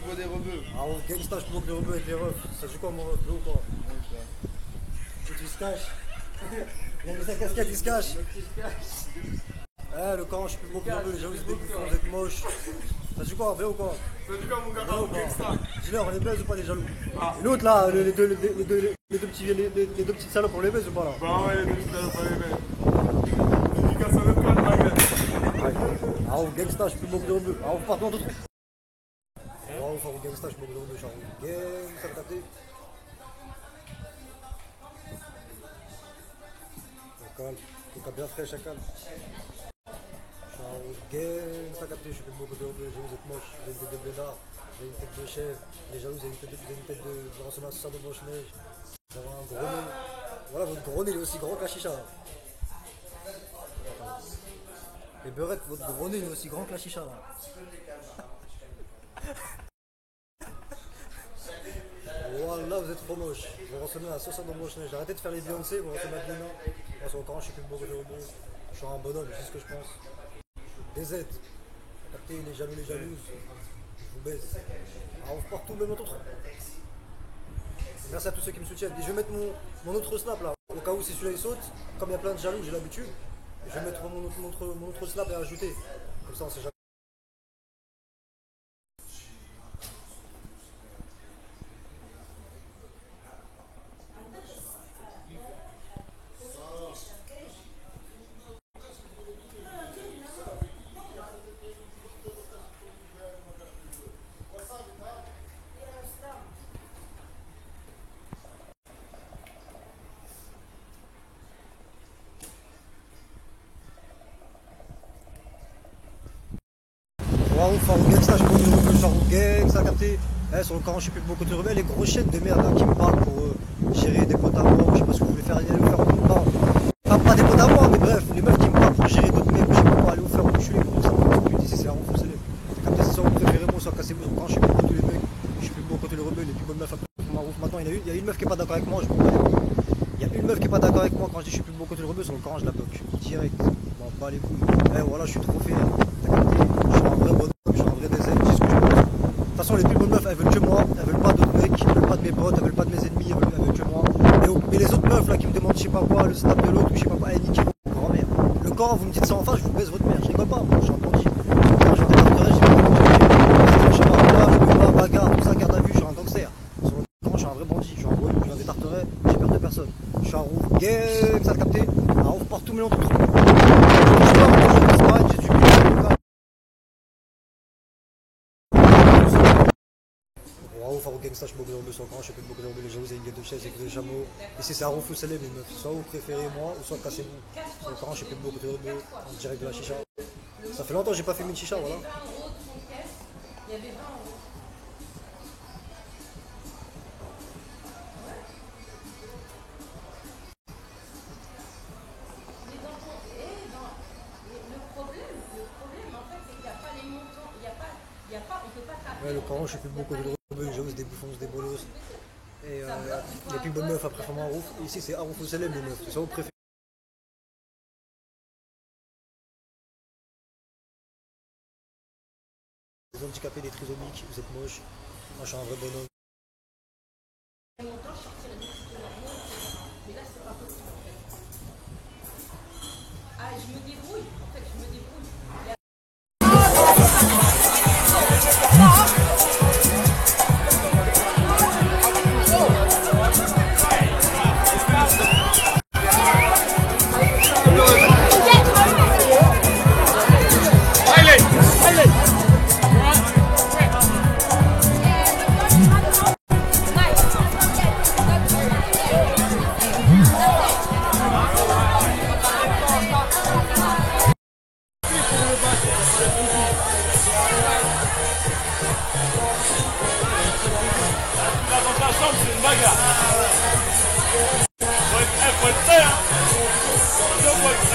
plus beau des rebeux. Ah, au gangsta, je peux moquer les rebeux avec les refs. Ça joue quoi mon ref, bleu ou quoi? Tu se caches. Il a mis sa casquette, il se cache. Le camp, je suis plus beau que les rebeux, les gens ils se dégoûtent, vous êtes moches. Ça joue quoi, vrai ou quoi? Ça joue quoi mon gars? Ah, gangsta. Dis-leur, on les baise ou pas les jaloux? Et l'autre là, les deux petites salopes, on les baise ou pas là? Bah ouais, les deux petites salopes, on les baise. Dédicace à notre crâne, ma gueule. Ah, au gangsta, je suis plus beau que les rebeux. Ah, on part dans d'autres. Oh, enfin, au gangsta, je suis plus beau que les rebeux, Charles. Gang, ça me capté. Chacal, tout cas bien frais, chacal. Gang, ça capté, je suis plus beau que les rebeux, les jaloux, vous êtes moches, vous avez une tête de blédard, vous avez une tête de chèvre, les jaloux, vous avez une tête de ressembler à ça de Blanche-Neige, vous avez un gros nez. Voilà, votre gros nez il est aussi grand que la chicha. Les beurettes, votre gros nez il est aussi grand que la chicha là. Voilà, vous êtes trop moche. Vous ressemblez à la sauce à Blanche-Neige. Arrêtez de faire les Beyoncé, vous ressemblez à Lina. Moi, sur le camp, je suis plus beau que les robots. Je suis un bonhomme, c'est ce que je pense. Des aides. Captez les jaloux, les jalouses. Je vous baise. Ah, on repart tout le même autre. Merci à tous ceux qui me soutiennent. Et je vais mettre mon autre snap là. Au cas où si celui-là il saute, comme il y a plein de jaloux, j'ai l'habitude. Je vais mettre mon autre snap et ajouter. Comme ça on sait jamais. Waouh, Farou Gang, ça, je peux dire que Farou Gang, ça a capté. Sur le camp, je suis plus beau côté rebelle, les gros chiens de merde là, qui me parlent pour gérer des potes à moi, je sais pas ce que vous voulez faire, aller vous faire non. Pas des potes à moi, mais bref, les meufs qui me parlent pour gérer d'autres mecs, je sais pas, pour aller vous faire enculer, pour ça, ici c'est un renforcé. C'est capté, c'est ça mon préféré, moi, soit cassez-vous sur le camp, je suis plus beau tous les mecs, je suis plus beau côté le rebelle, les plus bonnes meufs après. Maintenant, il y a une meuf qui est pas d'accord avec moi, je m'en bats les couilles. Il y a une meuf qui est pas d'accord avec moi quand je dis je suis plus beau côté le rebelle, sur le camp, je la bloque. Direct, je m'en bats les couilles. Voilà, je suis trop fier. T'as capté, je suis un vrai bonhomme, je suis un vrai DZ, je dis ce que je pense. De toute façon, les plus bonnes meufs, elles veulent que moi, elles veulent pas d'autres mecs, elles veulent pas de mes potes, elles veulent pas de mes ennemis, elles veulent que moi. Mais les autres meufs là qui me demandent je sais pas quoi, le snap de l'autre ou je sais pas quoi, niquez votre grand-mère. Le camp, vous me dites ça en face, je vous baise votre mère, je rigole pas, moi, je suis un bandit. Quand je débarquerai, je sais pas quoi, je peux pas, bagarre, tout ça, garde à vue, je suis un gangster. Sur le camp, je suis un vrai bandit, je suis un voyou, je viens des Tarterets, j'ai peur de personne. Je suis un roux, game, ça le capté. Un roux partout, mais on trouve. Waouh, Farou Gangsta, je suis beau de sur le camp, je suis plus beau de les gens, vous avez une gueule de chaise avec des chameaux. Ici c'est un roux célèbre, les meufs. Soit vous préférez moi, ou soit cassez-vous. Sur le camp, je suis plus beau de en direct de la chicha. Ça fait longtemps que j'ai pas fait une chicha, voilà. Ouais, le camp, je suis plus beau côté de rebeux, les gens, des bouffons, des bolos. Et les plus bonnes meufs après vraiment un rouf. Ici c'est un rouf célèbre les meufs, c'est ça vous préférez. Les handicapés, des trisomiques, vous êtes moches. Moi je suis un vrai bonhomme. Je me débrouille, en fait, je me débrouille. C'est une bagarre. Faut être prêt, hein. Faut être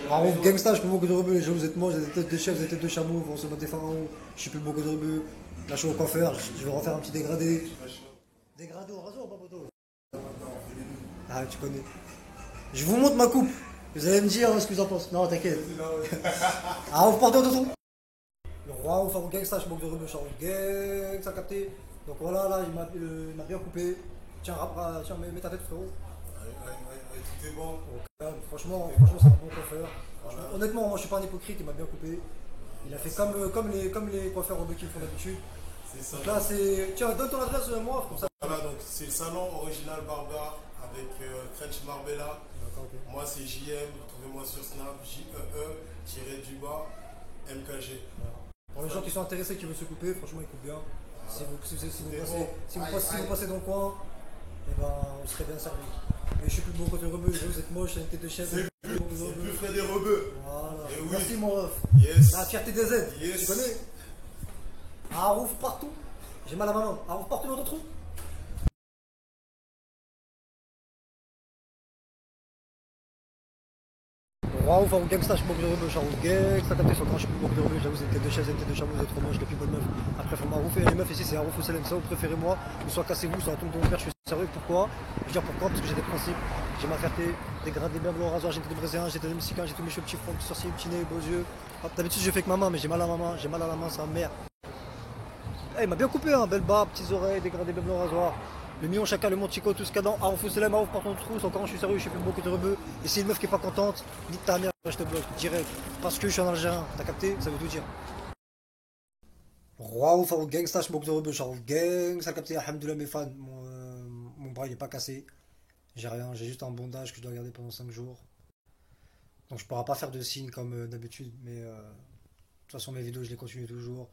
Harouf gangsta, je peux beaucoup de rebeux, les gens vous êtes moches, vous êtes des têtes de chefs, vous êtes des têtes de chameaux, vous recevez des pharaons, je suis plus beaucoup de rebeux. Là je suis au coiffeur, je vais refaire un petit dégradé. Dégradé au rasoir, pas poteau. Ah tu connais. Je vous montre ma coupe. Vous allez me dire ce que vous en pensez. Non t'inquiète. Harouf portez autour. Le roi au Harouf gangsta, je suis beaucoup de rebeux, je suis Harouf gang, ça a capté. Donc voilà, là il m'a bien coupé. Tiens, tiens mets ta tête frérot. Tout est bon. Franchement, c'est un bon coiffeur. Honnêtement, moi je suis pas un hypocrite, il m'a bien coupé. Il a fait comme les coiffeurs rebeux qui le font d'habitude. C'est ça. Donc là, c'est. Tiens, donne ton adresse, moi, comme ça. Voilà, donc c'est le salon original Barbare avec Crunch Marbella. D'accord, ok. Moi c'est JM, trouvez-moi sur Snap, JEE-du-bas MKG. Pour les gens qui sont intéressés, qui veulent se couper, franchement, il coupe bien. Si vous passez dans le coin, eh ben, on serait bien servi. Mais je suis plus beau côté rebeu, vous êtes moche, une tête de chef. C'est plus frais des rebeux. Voilà. Et oui. Merci mon ref. Yes. La fierté des Z. Yes. Tu connais Harouf partout. J'ai mal à ma main. Harouf partout dans ton trou. Waouh, Harouf gangsta, je suis beaucoup de rebeu, Harouf gangsta, t'as sur le grand, je suis beaucoup de rebeu, j'avoue, c'est une tête de chef, c'est une tête de chameau, vous êtes trop moche, les plus bonnes meufs. Après, faut Harouf et les meufs ici, c'est Harouf ou Selem, ça vous préférez moi, ou soit cassez-vous, soit tombe de mon père, je suis sérieux, pourquoi? Je veux dire pourquoi? Parce que j'ai des principes, j'ai ma fierté, des grades, des blancs au rasoir, j'ai une tête de brésilien, j'ai des mexicains, j'ai tous mes cheveux petits fronts, sorciers, petits nez, beaux yeux. D'habitude, je fais avec ma main, mais j'ai mal à ma main, j'ai mal à la main, ça merde. Eh, il m'a bien coupé, hein, belle barbe, petites oreilles, dégradé, blanc au rasoir. Le million chacun, le montico, tout ce cadent, Harouf ou Selem, Harouf par ton trou, encore je suis sérieux, je suis plus beaucoup de rebeux. Et si une meuf qui est pas contente, nique ta mère, je te bloque, direct. Parce que je suis un Algérien, t'as capté? Ça veut tout dire. Roi ou Harouf gangsta, je suis beaucoup de rebeux, je suis Harouf gang, ça a capté, alhamdoulilah mes fans, mon bras il est pas cassé. J'ai rien, j'ai juste un bandage que je dois garder pendant 5 jours. Donc je pourrai pas faire de signes comme d'habitude, mais de toute façon mes vidéos je les continue toujours.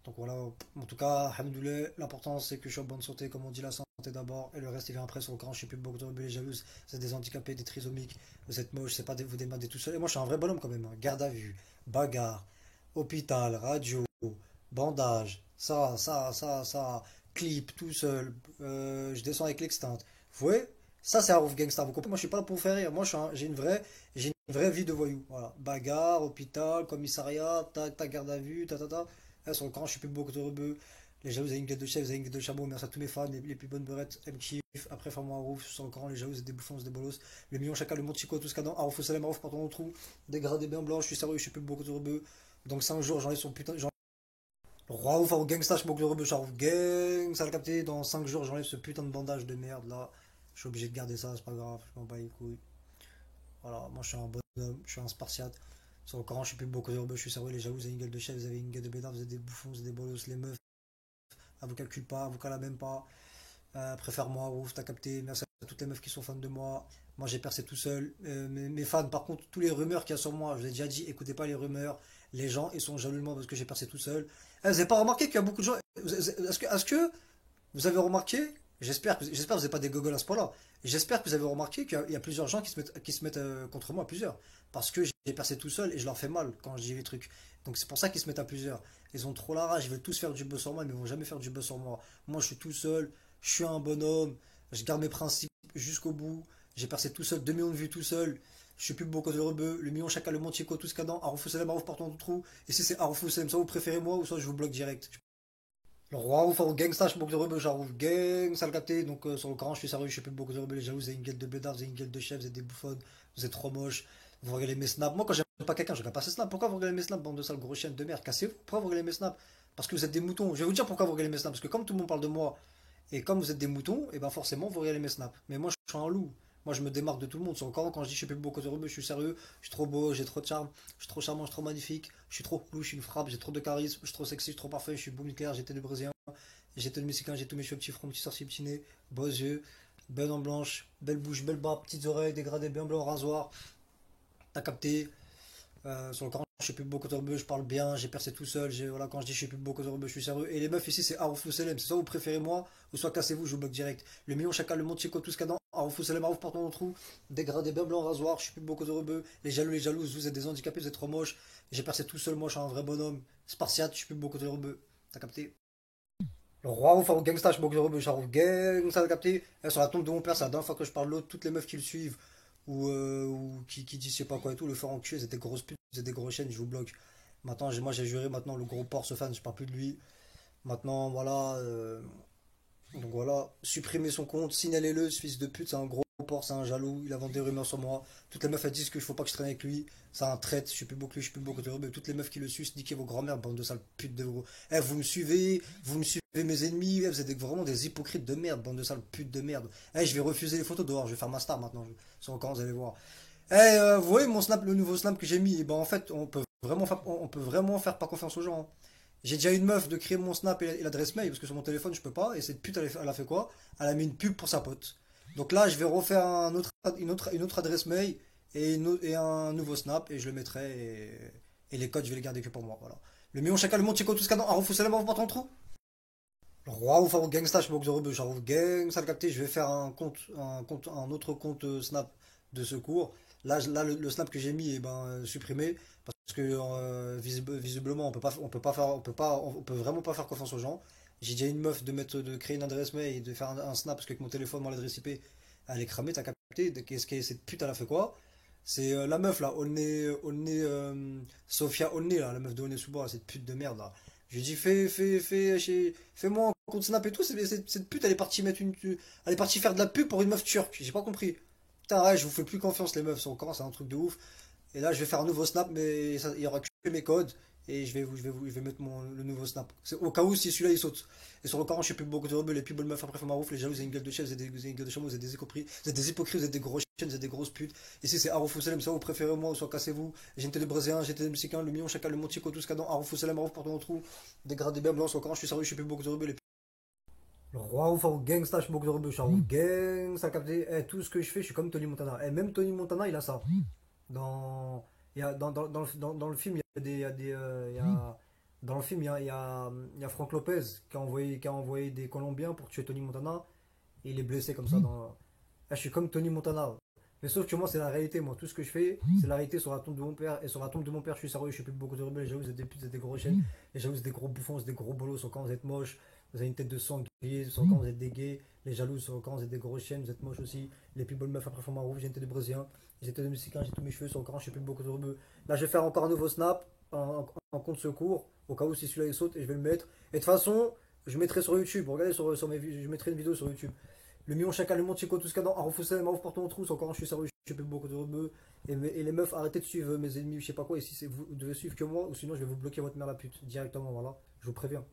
Donc voilà, en tout cas, alhamdoulilah, l'important c'est que je suis en bonne santé, comme on dit, la santé d'abord, et le reste il vient après sur le grand, je suis plus beaucoup de rebelles et jalouses, vous êtes des handicapés, des trisomiques, vous êtes moches, c'est pas vous démerdez tout seul, et moi je suis un vrai bonhomme quand même, hein. Garde à vue, bagarre, hôpital, radio, bandage, ça, clip, tout seul, je descends avec l'extinte, vous voyez, ça c'est Harouf Gangsta, vous comprenez, moi je suis pas là pour vous faire rire, moi j'ai une vraie vie de voyou, voilà, bagarre, hôpital, commissariat, ta garde à vue, ta. Sur le camp, je suis plus beaucoup de rebeux. Les jaloux, vous avez une gueule de chef, vous avez une gueule de chameau. Merci à tous mes fans, les plus bonnes beurrettes. M kiff. Après, Femme Harouf, sur le camp, les jaloux, c'est des bouffons, c'est des bolos. Le million chacun, le monde chico, tout ce cadent. Harouf au Salem, Harouf, pardon, au trou. Dégradé bien blanc, je suis sérieux, je suis plus beaucoup de rebeux. Donc 5 jours, j'enlève son putain. Roi ouf, Harouf gangsta, je suis beaucoup de rebeux, je suis Harouf gang. Ça l'a capté. Dans 5 jours, j'enlève ce putain de bandage de merde là. Je suis obligé de garder ça, c'est pas grave, je m'en bats les couilles. Voilà, moi je suis un bonhomme, je suis un spartiate. Sur le Coran, je suis plus beaucoup de rebeux, je suis sérieux, les jaloux, vous avez une gueule de chef, vous avez une gueule de bédard, vous êtes des bouffons, vous êtes des bolos, les meufs. Elle vous calcule pas, elle vous cala même pas. Préfère-moi, ouf, t'as capté. Merci à toutes les meufs qui sont fans de moi. Moi j'ai percé tout seul. Mes fans, par contre, tous les rumeurs qu'il y a sur moi, je vous ai déjà dit, écoutez pas les rumeurs. Les gens, ils sont jaloux de moi parce que j'ai percé tout seul. Vous n'avez pas remarqué qu'il y a beaucoup de gens. Est-ce que vous avez remarqué? J'espère que vous n'êtes pas des gogoles à ce point-là. J'espère que vous avez remarqué qu'il y a plusieurs gens qui se mettent contre moi, plusieurs. Parce que j'ai percé tout seul et je leur fais mal quand je dis les trucs. Donc c'est pour ça qu'ils se mettent à plusieurs. Ils ont trop la rage, ils veulent tous faire du buzz sur moi, mais ils vont jamais faire du buzz sur moi. Moi je suis tout seul, je suis un bonhomme, je garde mes principes jusqu'au bout. J'ai percé tout seul, 2 millions de vues tout seul. Je suis plus beaucoup de rebeux, le million chacun, le montico, tout ce cadent, Harouf Salem, Harouf partout dans le trou. Et si c'est Harouf Salem, soit vous préférez moi ou soit je vous bloque direct. Le roi ouf, Harouf gangsta, je suis beaucoup de rebeux, Harouf gang, ça le capté. Donc sur le Coran, je suis sérieux, je suis plus beaucoup de rebeux, les jaloux, vous avez une gueule de bédard, vous avez une gueule de chef, vous êtes des bouffonnes, vous êtes trop moches. Vous regardez mes snaps. Moi, quand j'aime pas quelqu'un, je regarde pas ses snaps. Pourquoi vous regardez mes snaps, bande de sales gros chiens de merde? Cassez-vous. Pourquoi vous regardez mes snaps? Parce que vous êtes des moutons. Je vais vous dire pourquoi vous regardez mes snaps. Parce que comme tout le monde parle de moi, et comme vous êtes des moutons, et ben forcément, vous regardez mes snaps. Mais moi, je suis un loup. Moi, je me démarque de tout le monde. C'est encore quand je dis je suis plus beaucoup de rebeux, je suis sérieux, je suis trop beau, j'ai trop de charme, je suis trop charmant, je suis trop magnifique, je suis trop cool, je suis une frappe, j'ai trop de charisme, je suis trop sexy, je suis trop parfait, je suis boum nucléaire, j'étais de brésilien, j'étais de mexicain, j'ai tous mes cheveux petits fronts, petits sorciers, petits nez, beaux yeux, belle dent blanche, belle bouche, belle barbe, petites oreilles, dégradé, bien blanc, rasoir. T'as capté. Sur le Coran, je suis plus beaucoup de rebeux, je parle bien, j'ai percé tout seul. Voilà, quand je dis je suis plus beaucoup de rebeux, je suis sérieux. Et les meufs ici, c'est Harouf Selem. C'est soit vous préférez moi, ou soit cassez-vous, je vous bloque direct. Le million chacun, le monde chico, tout ce cadent, Harouf Selem, Harouf partout dans le trou. Dégradé, bien blanc, rasoir, je suis plus beaucoup de rebeux. Les jaloux, les jalouses, vous êtes des handicapés, vous êtes trop moches. J'ai percé tout seul, moi je suis un vrai bonhomme. Spartiate, je suis plus beaucoup de rebeux. T'as capté? Le roi ouf, Harouf gangsta, je suis beaucoup de rebeux, je suis Harouf gang, ça t'as capté? Sur la tombe de mon père, c'est la dernière fois que je parle l'autre, toutes les meufs qui le suivent. ou qui dit je sais pas quoi et tout, le faire enculer, c'est des grosses putes, c'est des grosses chaînes, je vous bloque. Maintenant, moi j'ai juré, maintenant le gros porc ce fan, je parle plus de lui. Maintenant, voilà. Donc voilà, supprimez son compte, signalez-le, ce fils de pute, c'est un gros porc, c'est un jaloux, il a vendu des rumeurs sur moi. Toutes les meufs elles disent qu'il faut pas que je traîne avec lui, c'est un traître, je suis plus beau que lui, je suis plus beau que toi. Mais toutes les meufs qui le sucent, niquez vos grand-mères, bande de sales putes de vous. Eh, vous me suivez mes ennemis, eh, vous êtes vraiment des hypocrites de merde, bande de sales putes de merde. Eh, je vais refuser les photos dehors, je vais faire ma star maintenant, sur quand vous allez voir. Eh, vous voyez mon snap, le nouveau snap que j'ai mis, eh ben en fait, on peut vraiment faire pas confiance aux gens, hein. J'ai déjà une meuf de créer mon snap et l'adresse mail parce que sur mon téléphone je peux pas. Et cette pute elle a fait quoi? Elle a mis une pub pour sa pote. Donc là je vais refaire une autre adresse mail et un nouveau snap et je le mettrai et les codes je vais les garder que pour moi. Voilà. Le million chacun le monde chico tout ce cadeau. Arrou Fousselem vous pas ton trou. Roi ou Faro Gangsta, je boxe de rebeu, j'arrive gang, ça le capté, je vais faire un autre compte snap de secours. Là le snap que j'ai mis est supprimé parce que visiblement on peut vraiment pas faire confiance aux gens. J'ai déjà une meuf de créer une adresse mail et de faire un snap parce que avec mon téléphone, mon adresse IP, elle est cramée, t'as capté, qu'est-ce que cette pute elle a fait quoi? C'est la meuf là, Sophia Olney là, la meuf de Onesouba, cette pute de merde là. Je lui ai dit fais-moi un compte snap et tout, cette pute elle est partie elle est partie faire de la pub pour une meuf turque, j'ai pas compris. Putain ouais, je vous fais plus confiance les meufs, c'est un truc de ouf. Et là je vais faire un nouveau snap mais il y aura que mes codes et je vais mettre le nouveau snap. C'est au cas où si celui-là il saute. Et sur le carreau je suis plus beaucoup de rebelles, les plus bonnes meufs après Marouf, les jaloux, vous avez une gueule de chef, vous avez une gueule de chameau, vous êtes des hypocrites, vous êtes des gros chiens, vous êtes des grosses putes. Ici c'est Arou Fousselem, ça vous préférez moi ou soit cassez-vous. J'ai des Brésilien, j'ai des Mexicains, le million, chacun le montico, tout ce cadent, Arou Fousselem, Arou porte mon trou, dégradé bien blanc, sur le carreau je suis sérieux, je suis plus beaucoup de rebelles. Le roi ou Faro gangsta, je suis beaucoup de rebelles, je suis Arou gang, ça capté. Eh, tout ce que je fais, je suis comme Tony Montana. Eh, même Tony Montana il a ça. Dans, dans le film, il y a dans le film, il y a Franck Lopez qui a envoyé des Colombiens pour tuer Tony Montana. Et il est blessé comme ça. Là, je suis comme Tony Montana. Mais sauf que moi, c'est la réalité. Moi, tout ce que je fais, c'est la réalité sur la tombe de mon père. Et sur la tombe de mon père, je suis sérieux, je suis plus beaucoup de rebelles. J'avoue, vous êtes des putes, vous êtes des gros chiens. Et j'avoue, vous êtes des gros bouffons, vous êtes des gros bolos. Sur quand vous êtes moche, vous avez une tête de sanglier. Sur quand vous êtes des gays. Les jaloux, sur quand vous êtes des gros chiens, vous êtes moches aussi. Les plus bonnes meufs après font ma roue. J'ai une tête de brésilien. J'ai une tête de mexicain, j'ai tous mes cheveux. Sur quand je suis plus beaucoup de rebelles. Là, je vais faire encore un nouveau snap en compte secours. Au cas où si celui-là il saute, et je vais le mettre. Et de toute façon, je mettrai sur YouTube. Regardez sur mes je mettrai une vidéo sur YouTube. Le million chacun, le monde chico, tout ce qu'il y a dans Arofoussel, Marouf porte mon trou, c'est encore je suis sérieux, je fais beaucoup de rebeux. Et les meufs, arrêtez de suivre mes ennemis, je sais pas quoi, et si vous devez suivre que moi, ou sinon je vais vous bloquer votre mère la pute, directement, voilà, je vous préviens.